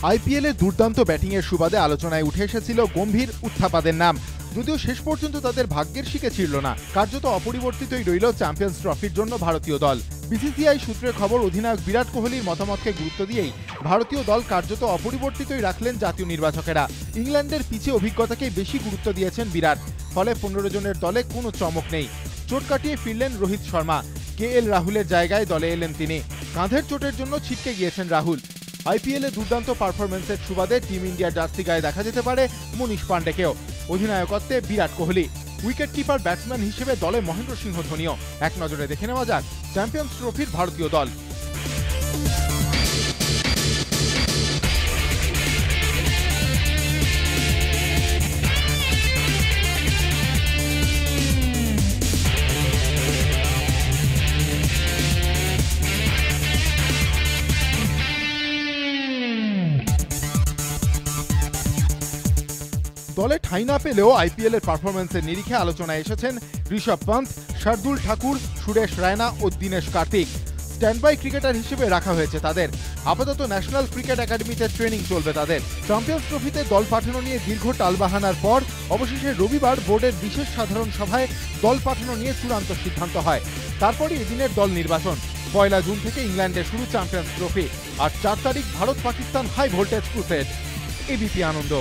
আইপিএলে দুর্দান্ত ব্যাটিংয়ের সুবাদে আলোচনায় উঠে এসেছিল গম্ভীর উত্থাপাদের নাম, যদিও শেষ পর্যন্ত তাদের ভাগ্যের শিকে ছিড়ল না। কার্যত অপরিবর্তিতই রইল চ্যাম্পিয়ন্স ট্রফির জন্য ভারতীয় দল। বিসিসিআই সূত্রের খবর, অধিনায়ক বিরাট কোহলির মতামতকে গুরুত্ব দিয়েই ভারতীয় দল কার্যত অপরিবর্তিতই রাখলেন জাতীয় নির্বাচকেরা। ইংল্যান্ডের পিছে অভিজ্ঞতাকেই বেশি গুরুত্ব দিয়েছেন বিরাট, ফলে 15 জনের দলে কোনো চমক নেই। চোট কাটিয়ে ফিরলেন রোহিত শর্মা, KL রাহুলের জায়গায় দলে এলেন তিনি। কাঁধের চোটের জন্য ছিটকে গিয়েছেন রাহুল। আইপিএলে দুর্দান্ত পারফরমেন্সের সুবাদে টিম ইন্ডিয়ার জার্সি গায়ে দেখা যেতে পারে মনীষ পান্ডেকেও। অধিনায়কত্বে Virat Kohli, wicket keeper batsman হিসেবে দলে মহেন্দ্র সিংহ ধোনিও। এক নজরে দেখে নেওয়া যাক চ্যাম্পিয়ন্স ট্রফির ভারতীয় দল। দলে ঠাঁই না পেলেও আইপিএলের পারফরমেন্সের নিরিখে আলোচনায় এসেছেন ঋষভ পন্থ, শার্দুল ঠাকুর, সুরেশ রায়না ও দীনেশ কার্তিক। স্ট্যান্ডবাই ক্রিকেটার হিসেবে রাখা হয়েছে তাদের। আপাতত ন্যাশনাল ক্রিকেট একাডেমিতে ট্রেনিং চলবে তাদের। চ্যাম্পিয়ন্স ট্রফিতে দল পাঠানো নিয়ে দীর্ঘ টালবাহানার পর অবশেষে রবিবার বোর্ডের বিশেষ সাধারণ সভায় দল পাঠানো নিয়ে চূড়ান্ত সিদ্ধান্ত হয়। তারপরই এদিনের দল নির্বাচন। 1 জুন থেকে ইংল্যান্ডে শুরু চ্যাম্পিয়ন্স ট্রফি, আর 4 তারিখ Bharat Pakistan high voltage crusade. ABP আনন্দ।